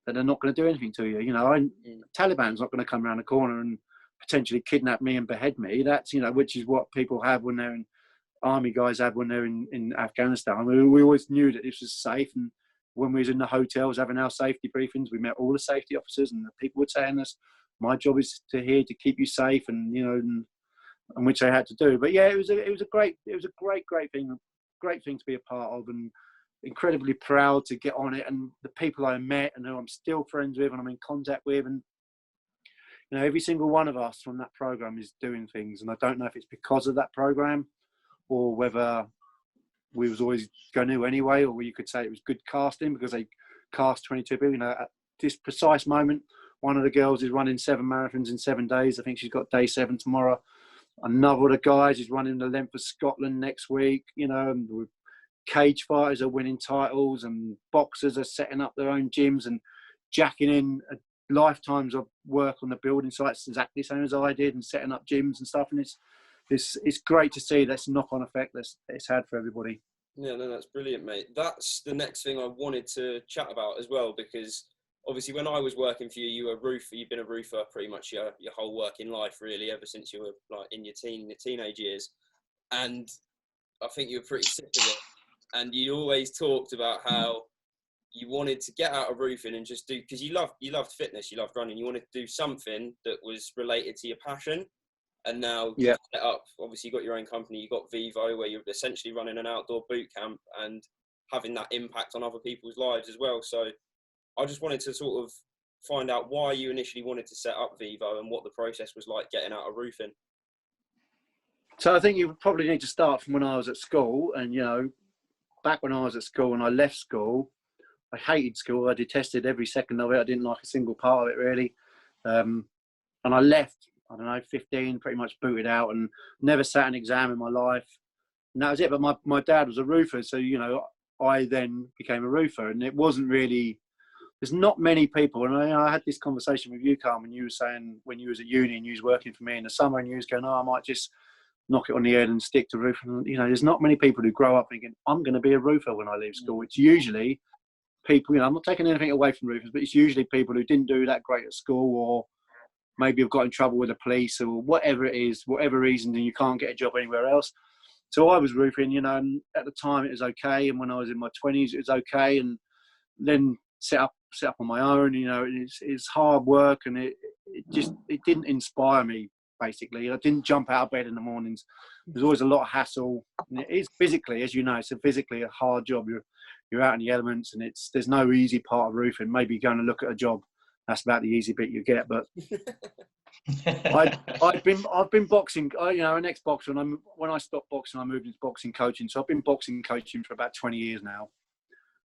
that they're not going to do anything to you. Taliban's not going to come around the corner and potentially kidnap me and behead me. That's, which is what people have when they're in, army guys have when they're in Afghanistan. We always knew that this was safe. And when we was in the hotels having our safety briefings, we met all the safety officers, and the people were telling us, my job is to keep you safe, and which they had to do. But yeah, it was a great thing to be a part of, and incredibly proud to get on it. And the people I met and who I'm still friends with and I'm in contact with, and every single one of us from that program is doing things. And I don't know if it's because of that program or whether we was always going to anyway, or you could say it was good casting because they cast 22 people. At this precise moment, one of the girls is running 7 marathons in 7 days. I think she's got day 7 tomorrow. Another of the guys is running the length of Scotland next week. And with cage fighters are winning titles, and boxers are setting up their own gyms and jacking in lifetimes of work on the building sites exactly the same as I did, and setting up gyms and stuff. And it's great to see this knock-on effect that it's had for everybody. Yeah, no, that's brilliant, mate. That's the next thing I wanted to chat about as well, because obviously when I was working for you, you were a roofer. You've been a roofer pretty much your whole working life, really, ever since you were like in your teenage years. And I think you were pretty sick of it. And you always talked about how you wanted to get out of roofing and just do, because you loved fitness, you loved running. You wanted to do something that was related to your passion. And now you set up, obviously you've got your own company, you've got Vivo, where you're essentially running an outdoor boot camp and having that impact on other people's lives as well. So I just wanted to sort of find out why you initially wanted to set up Vivo and what the process was like getting out of roofing. So I think you probably need to start from when I was at school. And, back when I was at school and I left school, I hated school. I detested every second of it. I didn't like a single part of it, really. And I left, 15, pretty much booted out, and never sat an exam in my life. And that was it. But my dad was a roofer. So, I then became a roofer. And it wasn't really, there's not many people. And I had this conversation with you, Carmen. You were saying when you was at uni and you was working for me in the summer, and you was going, I might just knock it on the head and stick to roofing. There's not many people who grow up thinking, I'm going to be a roofer when I leave school. It's usually people, I'm not taking anything away from roofers, but it's usually people who didn't do that great at school, or maybe have got in trouble with the police, or whatever it is, whatever reason, and you can't get a job anywhere else. So I was roofing, and at the time it was okay. And when I was in my 20s, it was okay. And then set up on my own, it's hard work, and it didn't inspire me. Basically, I didn't jump out of bed in the mornings. There's always a lot of hassle, and it is physically, as you know, it's physically a hard job. You're out in the elements, and there's no easy part of roofing. Maybe going to look at a job, that's about the easy bit you get. But I've been boxing. An ex-boxer, and when I stopped boxing, I moved into boxing coaching. So I've been boxing coaching for about 20 years now.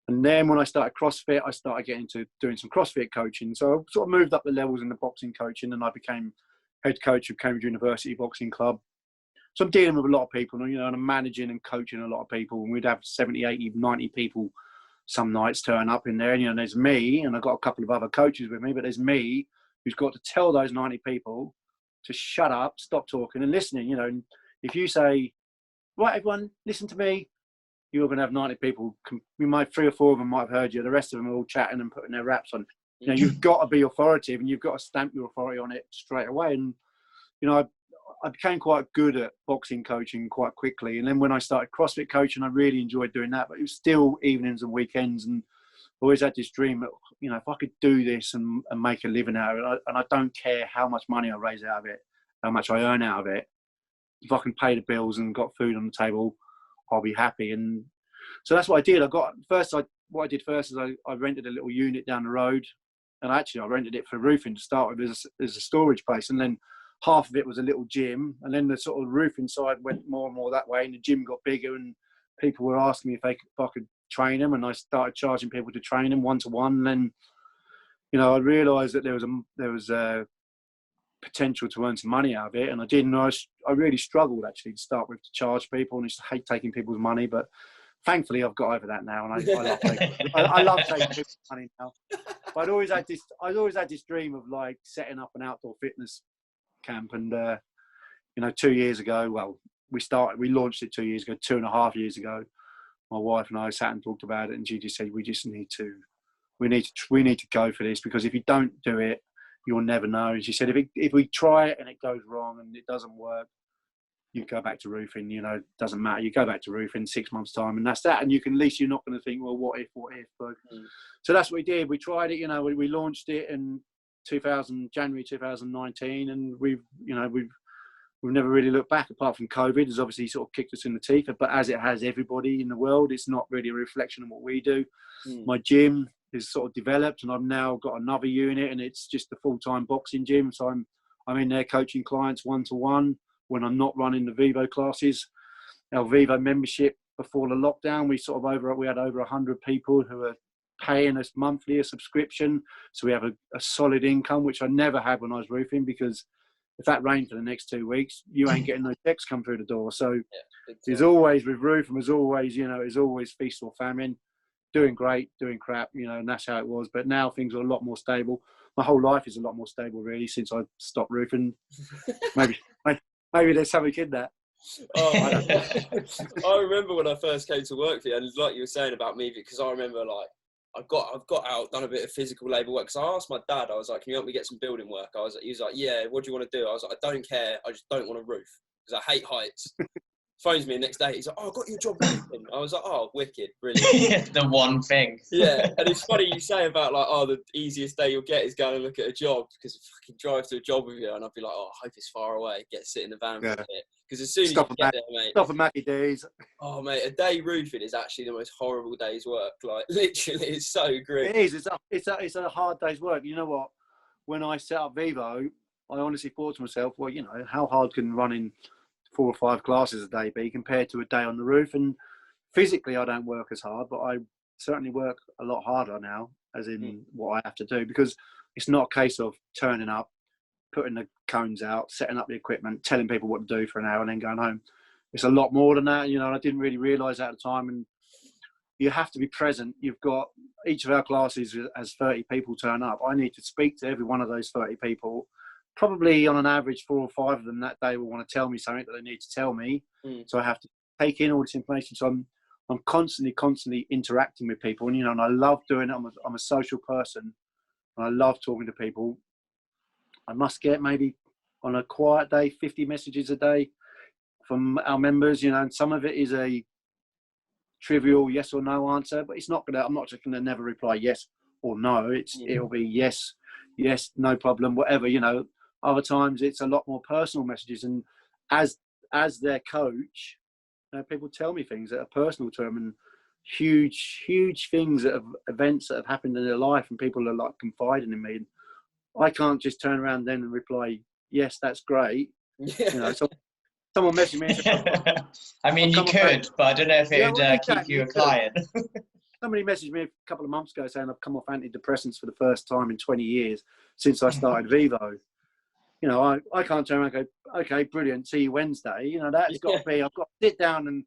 And then when I started CrossFit, I started getting into doing some CrossFit coaching. So I sort of moved up the levels in the boxing coaching, and I became head coach of Cambridge University Boxing Club. So I'm dealing with a lot of people, and I'm managing and coaching a lot of people. And we'd have 70, 80, 90 people some nights turn up in there. And, there's me, and I've got a couple of other coaches with me, but there's me who's got to tell those 90 people to shut up, stop talking and listening. And if you say, right, everyone, listen to me, you're going to have 90 people. 3 or 4 of them might have heard you. The rest of them are all chatting and putting their raps on. You've got to be authoritative, and you've got to stamp your authority on it straight away. And, I became quite good at boxing coaching quite quickly. And then when I started CrossFit coaching, I really enjoyed doing that. But it was still evenings and weekends. And I always had this dream that, if I could do this and make a living out of it, and I don't care how much money I raise out of it, how much I earn out of it, if I can pay the bills and got food on the table, I'll be happy. And so that's what I did. What I did first is I rented a little unit down the road. And actually, I rented it for roofing to start with as a storage place. And then half of it was a little gym. And then the sort of roofing side went more and more that way. And the gym got bigger, and people were asking me if I could train them. And I started charging people to train them one-to-one. And then, I realised that there was a potential to earn some money out of it. And I did. And I really struggled, actually, to start with, to charge people. And I used to hate taking people's money. But thankfully, I've got over that now. And I love taking people's money now. But I'd always had this dream of like setting up an outdoor fitness camp. And 2 years ago, we launched it 2 years ago, 2.5 years ago. My wife and I sat and talked about it, and she just said, we just need to we need to go for this, because if you don't do it, you'll never know. And she said, if we try it and it goes wrong and it doesn't work, you go back to roofing. You know, it doesn't matter. You go back to roofing 6 months' time, and that's that. And you can, at least you're not going to think, well, what if? But, so that's what we did. We tried it. You know, we launched it in January 2019, and we've never really looked back, apart from COVID has obviously sort of kicked us in the teeth. But as it has everybody in the world, it's not really a reflection of what we do. My gym is sort of developed, and I've now got another unit, and it's just a full-time boxing gym. So I'm in there coaching clients one-to-one when I'm not running the Vivo classes. Our Vivo membership, before the lockdown, we had over 100 people who are paying us monthly a subscription. So we have a solid income, which I never had when I was roofing, because if that rained for the next 2 weeks, you ain't getting no checks come through the door. So there's always, with roofing, there's always feast or famine, doing great, doing crap, you know, and that's how it was. But now things are a lot more stable. My whole life is a lot more stable, really, since I stopped roofing. Maybe there's something in that. Oh, I remember when I first came to work here, and like you were saying about me, because I remember, like, I've got out, done a bit of physical labour work. Because I asked my dad, I was like, "Can you help me get some building work?" He was like, "Yeah, what do you want to do?" I was like, "I don't care. I just don't want a roof because I hate heights." Phones me the next day. He's like, "Oh, I got you a job roofing." I was like, "Oh, wicked, brilliant." The one thing. Yeah, and it's funny you say about, like, oh, the easiest day you'll get is going and look at a job, because I fucking drive to a job with you, and I'd be like, "Oh, I hope it's far away. Get sit in the van for a bit." Because as soon as you get there, mate. Stop at Mackie days. Oh, mate, a day roofing is actually the most horrible day's work. Like, literally, it's so grim. It is. It's a hard day's work. You know what? When I set up Vivo, I honestly thought to myself, well, you know, how hard can running 4 or 5 classes a day be compared to a day on the roof? And physically, I don't work as hard, but I certainly work a lot harder now, as in what I have to do, because it's not a case of turning up, putting the cones out, setting up the equipment, telling people what to do for an hour, and then going home. It's a lot more than that, you know. And I didn't really realise that at the time. And you have to be present. You've got, each of our classes has 30 people turn up. I need to speak to every one of those 30 people. Probably on an average, 4 or 5 of them that day will want to tell me something that they need to tell me. So I have to take in all this information. So I'm constantly interacting with people, and, you know, and I love doing it. I'm a social person, and I love talking to people. I must get, maybe on a quiet day, 50 messages a day from our members, you know, and some of it is a trivial yes or no answer, but I'm not just gonna never reply yes or no. It'll be yes, no problem, whatever, you know. Other times it's a lot more personal messages, and as their coach, you know, people tell me things that are personal to them, and huge things, events that have happened in their life, and people are like confiding in me, and I can't just turn around then and reply yes, that's great. You know, so someone messaged me and said, I mean, you could, but I don't know if it would keep you a client. Somebody messaged me a couple of months ago saying I've come off antidepressants for the first time in 20 years since I started Vivo. You know, I can't turn around and go, okay, brilliant, see you Wednesday. You know, that's got to be, I've got to sit down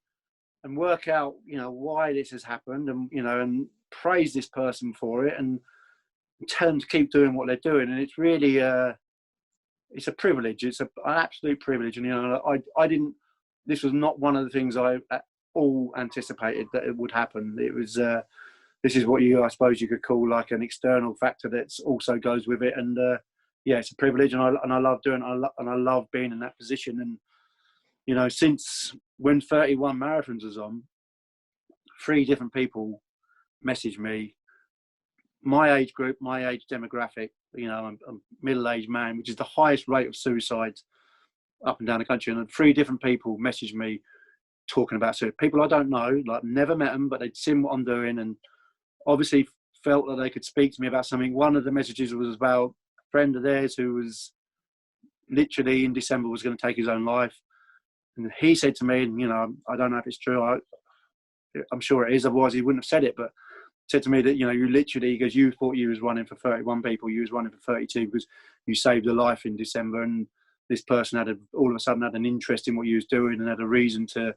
and work out, you know, why this has happened, and, you know, and praise this person for it, and tell them to keep doing what they're doing. And it's really, it's a privilege. It's an absolute privilege. And, you know, I didn't, this was not one of the things I at all anticipated that it would happen. It was, this is what I suppose you could call like an external factor that also goes with it. And yeah, it's a privilege, and I love doing it, and I love being in that position. And, you know, since when 31 Marathons was on, 3 different people messaged me, my age group, my age demographic. You know, I'm a middle-aged man, which is the highest rate of suicides up and down the country. And 3 different people messaged me talking about suicide. People I don't know, like never met them, but they'd seen what I'm doing, and obviously felt that they could speak to me about something. One of the messages was about a friend of theirs who was literally in December was going to take his own life. And he said to me, and, you know, I don't know if it's true, I'm sure it is, otherwise he wouldn't have said it, but said to me that, you know, you literally, he goes, you thought you was running for 31 people, you was running for 32 because you saved a life in December, and this person all of a sudden had an interest in what you was doing and had a reason to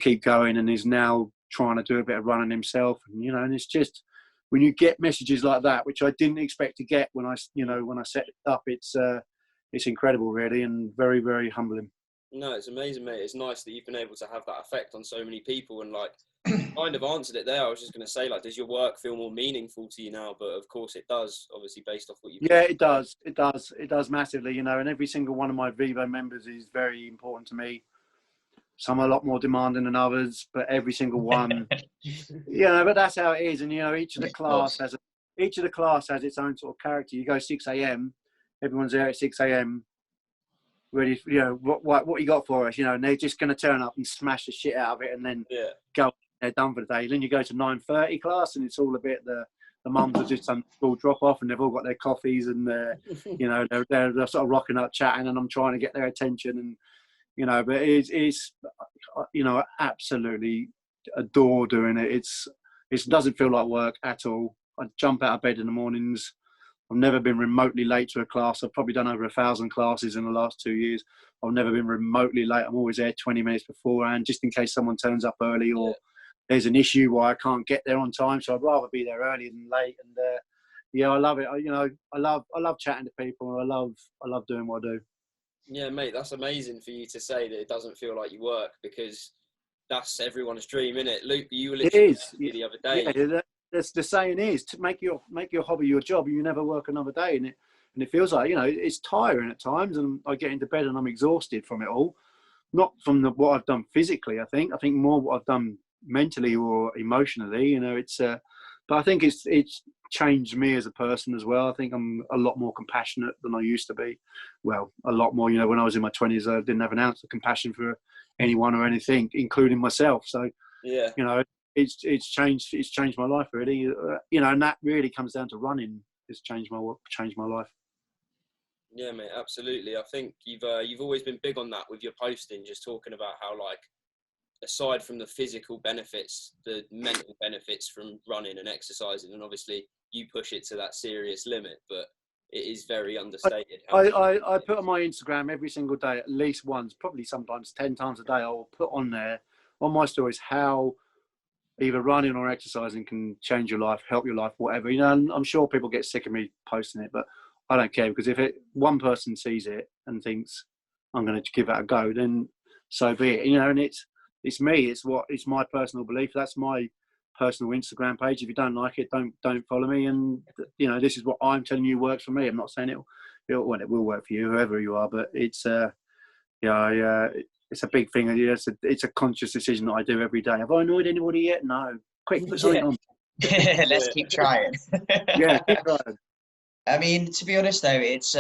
keep going, and is now trying to do a bit of running himself. And, you know, and it's just, when you get messages like that, which I didn't expect to get when I set it up, it's incredible, really, and very, very humbling. No, it's amazing, mate. It's nice that you've been able to have that effect on so many people, and, like, kind of answered it there. I was just going to say, like, does your work feel more meaningful to you now? But of course it does, obviously based off what you've Yeah, it does. It does. It does massively, you know, and every single one of my Vivo members is very important to me. Some are a lot more demanding than others, but every single one, you know, but that's how it is. And, you know, each of the class has its own sort of character. You go 6 a.m., everyone's there at 6 a.m. ready, you know, what you got for us, you know, and they're just going to turn up and smash the shit out of it and then go, they're done for the day. Then you go to 9:30 class and it's all a bit, the mums are just on school drop off and they've all got their coffees and you know, they're sort of rocking up chatting and I'm trying to get their attention and, you know, but it's you know, I absolutely adore doing it. It doesn't feel like work at all. I jump out of bed in the mornings. I've never been remotely late to a class. I've probably done over 1,000 classes in the last 2 years. I've never been remotely late. I'm always there 20 minutes beforehand, just in case someone turns up early or there's an issue why I can't get there on time. So I'd rather be there early than late. And yeah, I love it. I love chatting to people. I love doing what I do. Yeah, mate, that's amazing for you to say that it doesn't feel like you work, because that's everyone's dream, isn't it? Luke, you were literally the other day. Yeah, that's the saying is to make your hobby your job. You never work another day, and it feels like, you know, it's tiring at times, and I get into bed and I'm exhausted from it all. Not from what I've done physically. I think more what I've done mentally or emotionally. You know, but I think it's changed me as a person as well. I think I'm a lot more compassionate than I used to be. Well, a lot more. You know, when I was in my 20s, I didn't have an ounce of compassion for anyone or anything, including myself. So, yeah, you know, it's changed my life really. You know, and that really comes down to running. It's changed my life. Yeah, mate, absolutely. I think you've always been big on that with your posting, just talking about how, like, aside from the physical benefits, the mental benefits from running and exercising, and obviously you push it to that serious limit, but it is very understated. I put on my Instagram every single day, at least once, probably sometimes 10 times a day. I will put on there, on my stories, how either running or exercising can change your life, help your life, whatever. You know, and I'm sure people get sick of me posting it, but I don't care, because if one person sees it and thinks I'm going to give that a go, then so be it. You know, and it's me. It's my personal belief. That's my personal Instagram page. If you don't like it, don't follow me. And you know, this is what I'm telling you works for me. I'm not saying it will work for you, whoever you are, but it's it's a big thing. It's a conscious decision that I do every day. Have I annoyed anybody yet? No. Quick, put something on. Let's keep trying. Yeah, keep trying. I mean, to be honest though, it's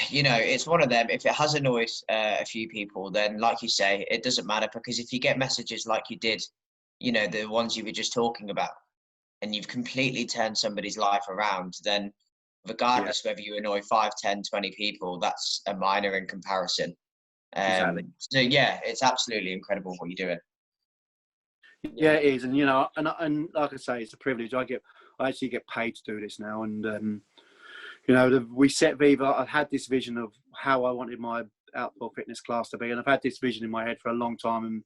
you know, it's one of them. If it has annoyed a few people, then like you say, it doesn't matter, because if you get messages like you did, you know, the ones you were just talking about, and you've completely turned somebody's life around, then regardless whether you annoy 5, 10, 20 people, that's a minor in comparison. Exactly. So yeah, it's absolutely incredible what you're doing. Yeah, it is. And you know, and like I say, it's a privilege. I actually get paid to do this now, and you know, we set Viva. I've had this vision of how I wanted my outdoor fitness class to be, and I've had this vision in my head for a long time. And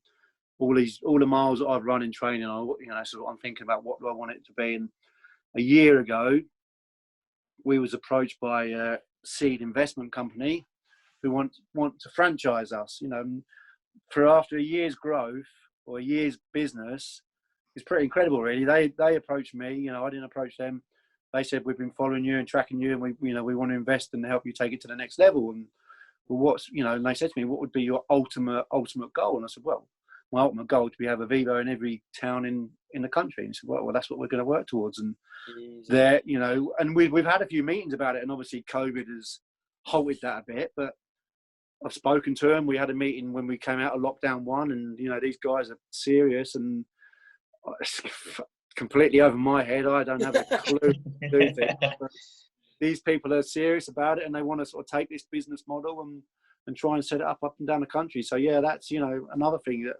all the miles that I've run in training, you know, so I'm thinking about what do I want it to be. And a year ago, we was approached by a seed investment company who want to franchise us. You know, for after a year's growth or a year's business, it's pretty incredible, really. They approached me. You know, I didn't approach them. They said, we've been following you and tracking you, and we want to invest and help you take it to the next level. And well, and they said to me, what would be your ultimate goal? And I said, well, my ultimate goal is to have a Vivo in every town in the country. And he said, well, that's what we're going to work towards. And there, you know, and we've had a few meetings about it, and obviously COVID has halted that a bit, but I've spoken to them. We had a meeting when we came out of lockdown 1, and you know, these guys are serious, and it's completely over my head. I don't have a clue to do things. But these people are serious about it, and they want to sort of take this business model and try and set it up and down the country. So yeah, that's, you know, another thing that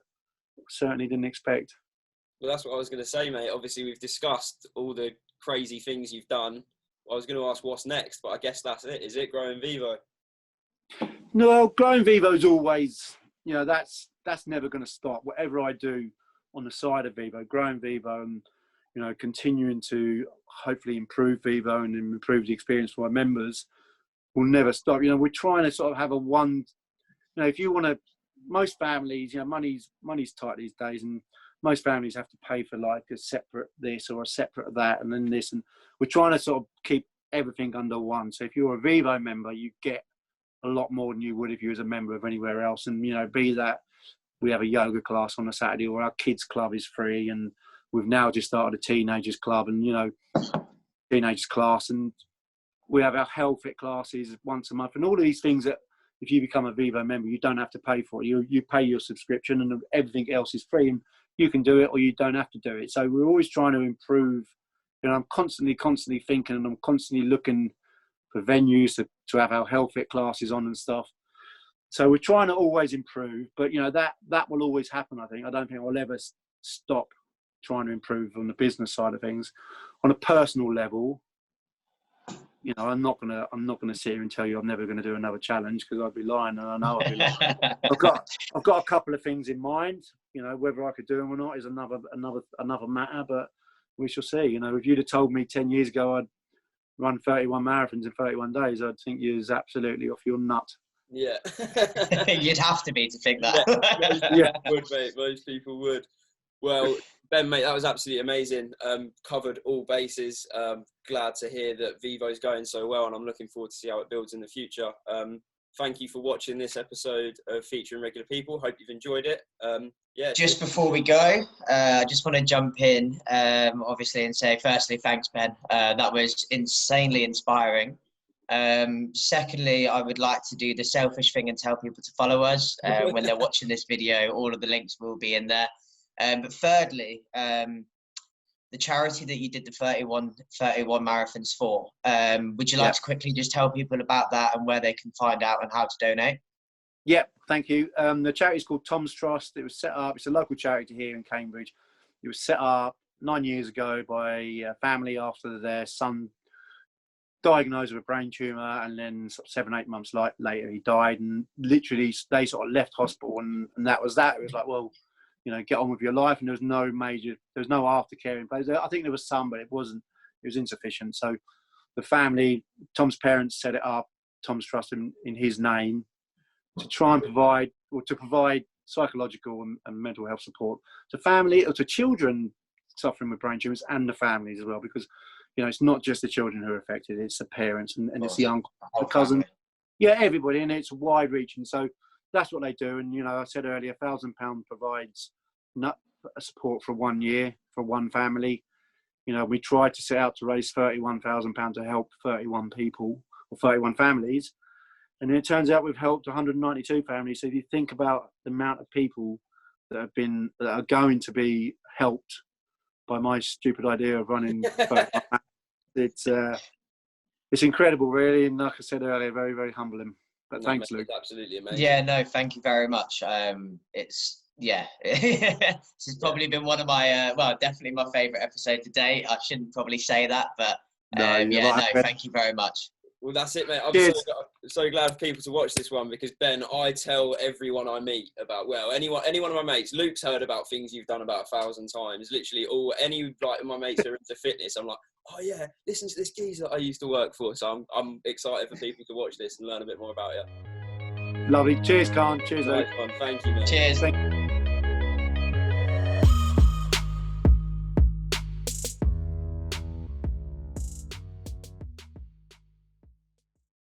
certainly didn't expect. Well, that's what I was going to say, mate. Obviously, we've discussed all the crazy things you've done. I was going to ask what's next, but I guess that's it. Is it growing Vivo? No, growing Vivo is always, you know, that's never going to stop. Whatever I do on the side of Vivo, growing Vivo, and you know, continuing to hopefully improve Vivo and improve the experience for our members will never stop. You know, we're trying to sort of have you know, if you want to most families, money's tight these days, and most families have to pay for like a separate this or a separate that, and then this, and we're trying to sort of keep everything under one. So if you're a Vivo member, you get a lot more than you would if you was a member of anywhere else. And be that we have a yoga class on a Saturday, or our kids club is free, and we've now just started a teenagers club, and teenagers class, and we have our health fit classes once a month, and all of these things that if you become a Vivo member, you don't have to pay for it. You pay your subscription, and everything else is free, and you can do it or you don't have to do it. So we're always trying to improve. I'm constantly thinking, and I'm constantly looking for venues to have our health fit classes on and stuff. So we're trying to always improve, but that will always happen. I think. I don't think I'll ever stop trying to improve on the business side of things. On a personal level, I'm not gonna sit here and tell you I'm never gonna do another challenge, because I'd be lying, and I know I'd be lying. I've got a couple of things in mind. Whether I could do them or not is another matter, but we shall see. If you'd have told me 10 years ago I'd run 31 marathons in 31 days, I'd think you was absolutely off your nut. Yeah. You'd have to be to think that. Yeah, would, mate. Most people would. Well, Ben, mate, that was absolutely amazing. Covered all bases. Glad to hear that Vivo's going so well, and I'm looking forward to see how it builds in the future. Thank you for watching this episode of Featuring Regular People. Hope you've enjoyed it. Just before we go, I just want to jump in, obviously, and say, firstly, thanks, Ben. That was insanely inspiring. Secondly, I would like to do the selfish thing and tell people to follow us when they're watching this video. All of the links will be in there. But thirdly, the charity that you did the 31 marathons for, would you like to quickly just tell people about that and where they can find out and how to donate? Yep, thank you. The charity is called Tom's Trust. It was set up, it's a local charity here in Cambridge. It was set up 9 years ago by a family after their son diagnosed with a brain tumour, and then sort of 7-8 months later he died, and literally they sort of left hospital, and that was that. It was like, well, get on with your life, and there was no aftercare in place. I think there was some, but it was insufficient. So the family, Tom's parents, set it up, Tom's Trust, in his name, to try and provide psychological and mental health support to family or to children suffering with brain tumours, and the families as well, because it's not just the children who are affected, it's the parents and it's the uncle, the cousin, everybody, and it's wide reaching. So that's what they do. And I said earlier, £1,000 provides support for 1 year for one family. We tried to set out to raise £31,000 to help 31 people or 31 families, and it turns out we've helped 192 families. So if you think about the amount of people that are going to be helped by my stupid idea of running, it's incredible, really. And like I said earlier, very, very humbling. But thanks, Luke. Absolutely amazing. Yeah, no, thank you very much. This has probably been one of my, definitely my favourite episode to date. I shouldn't probably say that, but thank you very much. Well, that's it, mate. I'm so glad for people to watch this one, because Ben, I tell everyone I meet about, any one of my mates, Luke's heard about things you've done about 1,000 times. Literally any my mates who are into fitness, I'm like, oh yeah, listen to this geezer that I used to work for. So I'm excited for people to watch this and learn a bit more about it. Lovely. Cheers, Khan. Cheers, Luke. Thank you, mate. Cheers.